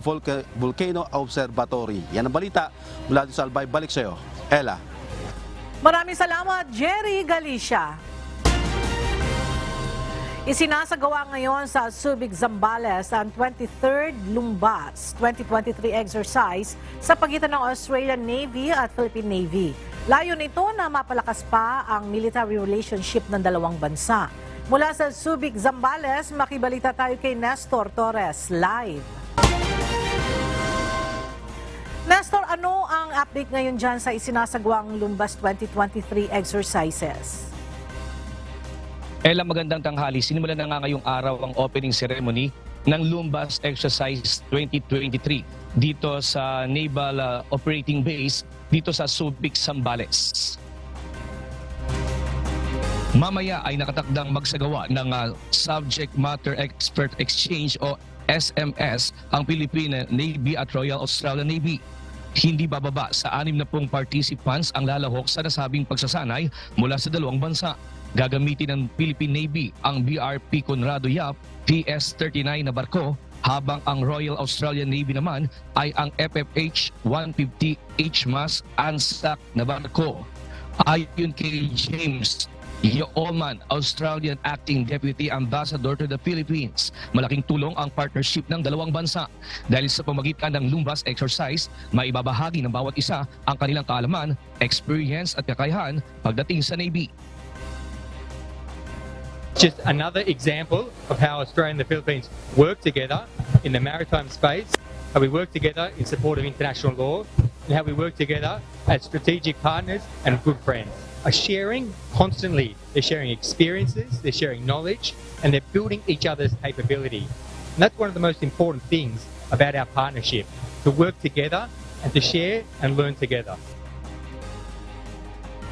Volcano Observatory. Yan ang balita mula sa Albay. Balik sa iyo, Ella. Maraming salamat, Jerry Galicia. Isinasagawa ngayon sa Subic, Zambales ang 23rd Lumbas 2023 exercise sa pagitan ng Australian Navy at Philippine Navy. Layon ito na mapalakas pa ang military relationship ng dalawang bansa. Mula sa Subic, Zambales, makibalita tayo kay Nestor Torres live. Nestor, ano ang update ngayon dyan sa isinasagawang Lumbas 2023 exercises? Ella, magandang tanghali. Sinimulan na nga ngayong araw ang opening ceremony ng Lumbas Exercise 2023 dito sa Naval Operating Base dito sa Subic, Zambales. Mamaya ay nakatakdang magsagawa ng Subject Matter Expert Exchange o SMS ang Philippine Navy at Royal Australian Navy. Hindi bababa sa 60 participants ang lalahok sa nasabing pagsasanay mula sa dalawang bansa. Gagamitin ng Philippine Navy ang BRP Conrado Yap PS-39 na barko habang ang Royal Australian Navy naman ay ang FFH 150 HMAS Anzac na barko. Ayon kay James Yeoman, Australian Acting Deputy Ambassador to the Philippines, malaking tulong ang partnership ng dalawang bansa dahil sa pamagitan ng Lumbas exercise, maibabahagi ng bawat isa ang kanilang kaalaman, experience at kakayahan pagdating sa Navy. Just another example of how Australia and the Philippines work together in the maritime space, how we work together in support of international law, and how we work together as strategic partners and good friends. Are sharing constantly. They're sharing experiences, they're sharing knowledge, and they're building each other's capability. And that's one of the most important things about our partnership, to work together and to share and learn together.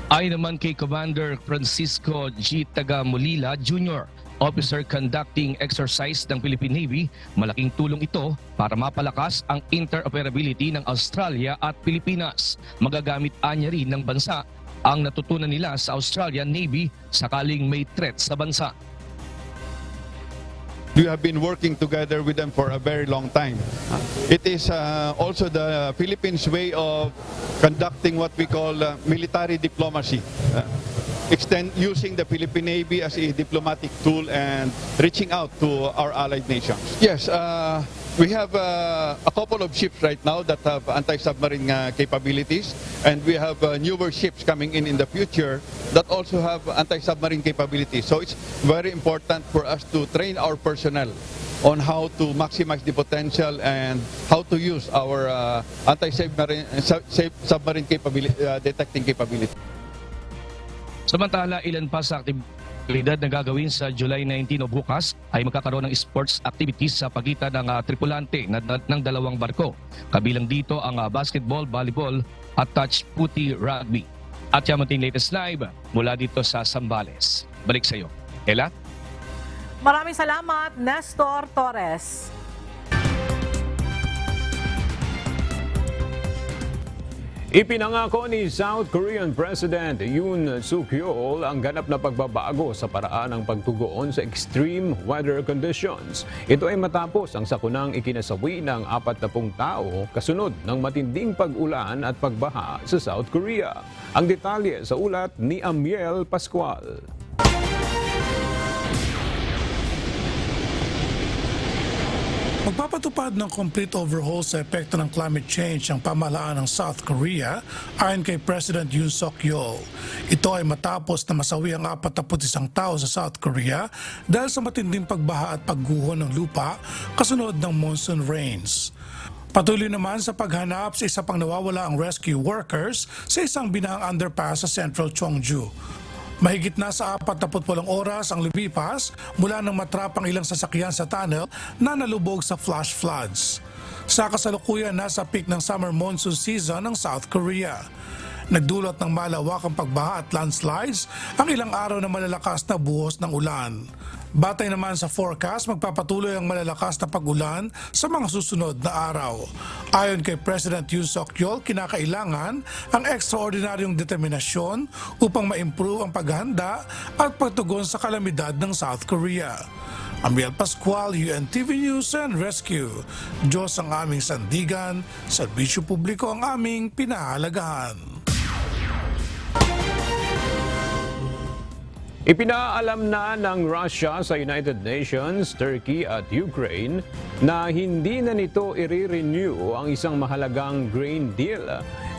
Ayon naman kay Commander Francisco G. Tagamulila Jr., officer conducting exercise ng Philippine Navy, malaking tulong ito para mapalakas ang interoperability ng Australia at Pilipinas. Magagamit anya rin ng bansa ang natutunan nila sa Australian Navy sakaling may threat sa bansa. We have been working together with them for a very long time. It is also the Philippines' way of conducting what we call military diplomacy. Using the Philippine Navy as a diplomatic tool and reaching out to our allied nations. Yes, we have a couple of ships right now that have anti-submarine capabilities, and we have newer ships coming in the future that also have anti-submarine capabilities. So it's very important for us to train our personnel on how to maximize the potential and how to use our anti-submarine detecting capability. Samantala, ilan pa sa aktibidad na gagawin sa July 19 o bukas ay magkakaroon ng sports activities sa pagitan ng tripulante ng dalawang barko. Kabilang dito ang basketball, volleyball at touch puti rugby. At yan ating latest live mula dito sa Zambales. Balik sa iyo, Ella. Maraming salamat, Nestor Torres. Ipinangako ni South Korean President Yoon Suk-yeol ang ganap na pagbabago sa paraan ng pagtugon sa extreme weather conditions. Ito ay matapos ang sakunang ikinasawi ng 40 tao kasunod ng matinding pag-ulan at pagbaha sa South Korea. Ang detalye sa ulat ni Amiel Pascual. Magpapatupad ng complete overhaul sa epekto ng climate change ang pamahalaan ng South Korea ayon kay President Yoon Suk-yeol. Ito ay matapos na masawi ang 41 tao sa South Korea dahil sa matinding pagbaha at pagguho ng lupa kasunod ng monsoon rains. Patuloy naman sa paghanap sa isa pang nawawala ang rescue workers sa isang binahang underpass sa Central Cheongju. Mahigit na sa 48 oras ang lumipas mula nang matrapang ilang sasakyan sa tunnel na nalubog sa flash floods. Sa kasalukuyan nasa peak ng summer monsoon season ng South Korea. Nagdulot ng malawakang pagbaha at landslides ang ilang araw na malalakas na buhos ng ulan. Batay naman sa forecast, magpapatuloy ang malalakas na pag-ulan sa mga susunod na araw. Ayon kay President Yoon Suk Yeol, kinakailangan ang ekstraordinaryong determinasyon upang ma-improve ang paghahanda at pagtugon sa kalamidad ng South Korea. Amiel Pascual, UNTV News and Rescue. Diyos ang aming sandigan, serbisyo publiko ang aming pinahalagahan. Ipinaalam na ng Russia sa United Nations, Turkey at Ukraine na hindi na nito i-renew ang isang mahalagang grain deal.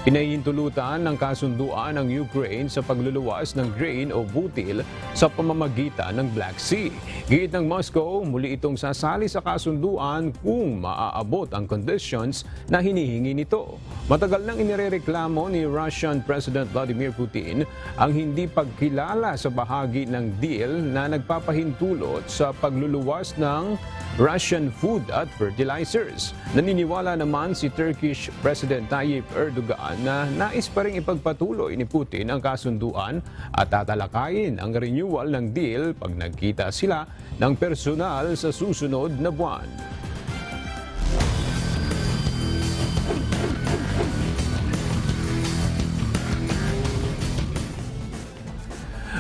Pinahihintulutan ng kasunduan ng Ukraine sa pagluluwas ng grain o butil sa pamamagitan ng Black Sea. Giit ng Moscow, muli itong sasali sa kasunduan kung maaabot ang conditions na hinihingi nito. Matagal nang inirereklamo ni Russian President Vladimir Putin ang hindi pagkilala sa bahagi ng deal na nagpapahintulot sa pagluluwas ng Russian food at fertilizers. Naniniwala naman si Turkish President Tayyip Erdogan na nais pa ring ipagpatuloy ni Putin ang kasunduan at tatalakayin ang renewal ng deal pag nagkita sila ng personal sa susunod na buwan.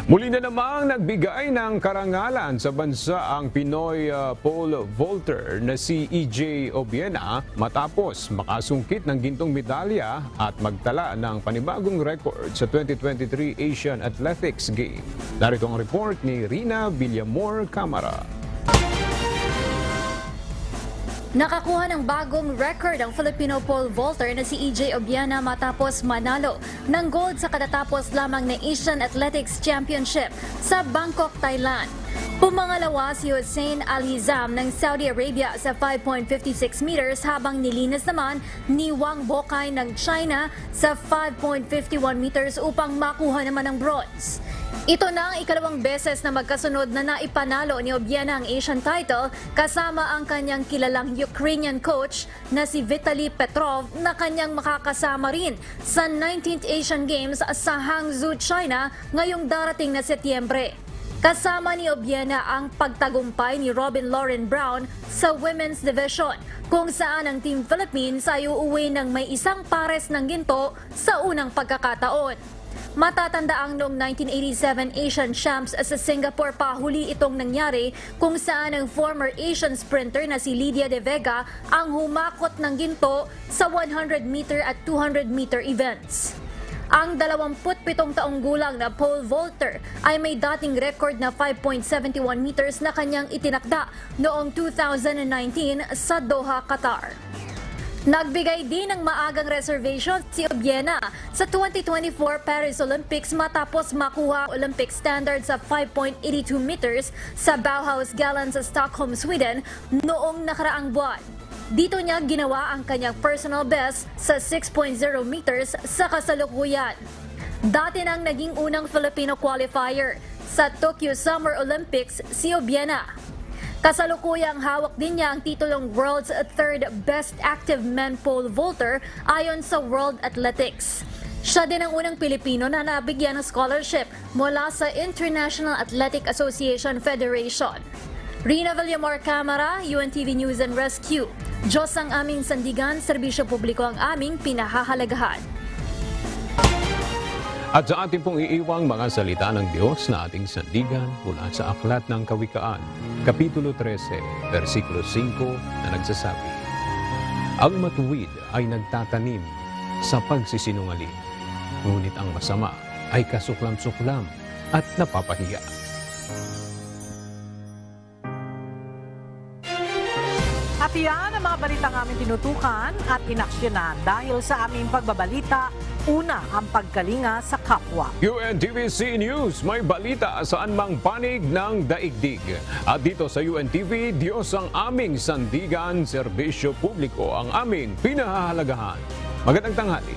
Muli na namang nagbigay ng karangalan sa bansa ang Pinoy pole vaulter na si EJ Obiena matapos makasungkit ng gintong medalya at magtala ng panibagong record sa 2023 Asian Athletics Games. Narito ang report ni Rina Villamor Camara. Nakakuha ng bagong record ang Filipino pole vaulter na si EJ Obiena matapos manalo ng gold sa katatapos lamang na Asian Athletics Championship sa Bangkok, Thailand. Pumangalawa si Hussein Al-Hizam ng Saudi Arabia sa 5.56 meters habang nilinas naman ni Wang Bokay ng China sa 5.51 meters upang makuha naman ng bronze. Ito na ang ikalawang beses na magkasunod na naipanalo ni Obiena ang Asian title kasama ang kanyang kilalang Ukrainian coach na si Vitaly Petrov na kanyang makakasama rin sa 19th Asian Games sa Hangzhou, China ngayong darating na Setyembre. Kasama ni Obiena ang pagtagumpay ni Robin Lauren Brown sa Women's Division kung saan ang Team Philippines ay uuwi ng may isang pares ng ginto sa unang pagkakataon. Matatandaang noong 1987 Asian Champs sa Singapore pa huli itong nangyari kung saan ang former Asian sprinter na si Lydia De Vega ang humakot ng ginto sa 100-meter at 200-meter events. Ang 27 taong gulang na pole vaulter ay may dating record na 5.71 meters na kanyang itinakda noong 2019 sa Doha, Qatar. Nagbigay din ng maagang reservation si Obiena sa 2024 Paris Olympics matapos makuha Olympic standard sa 5.82 meters sa Bauhaus Galan sa Stockholm, Sweden noong nakaraang buwan. Dito niya ginawa ang kanyang personal best sa 6.0 meters sa kasalukuyan. Dati nang naging unang Filipino qualifier sa Tokyo Summer Olympics si Obiena. Kasalukuyang hawak din niya ang titulong World's Third Best Active Men Pole Vaulter ayon sa World Athletics. Siya din ang unang Pilipino na nabigyan ng scholarship mula sa International Athletic Association Federation. Rina Villamor Camara, UNTV News and Rescue. Diyos ang aming sandigan, serbisyo publiko ang aming pinahahalagahan. At sa ating pong iiwang mga salita ng Diyos na ating sandigan mula sa Aklat ng Kawikaan, Kapitulo 13, versikulo 5 na nagsasabi, ang matuwid ay nagtatanim sa pagsisinungaling, ngunit ang masama ay kasuklam-suklam at napapahiya. At yan ang mga balitang aming tinutukan at inaksyonan dahil sa aming pagbabalita. Una, ang pagkalinga sa kapwa. UNTVC News, may balita saan mang panig ng daigdig. At dito sa UNTV, Diyos ang aming sandigan, serbisyo publiko ang aming pinahahalagahan. Magandang tanghali.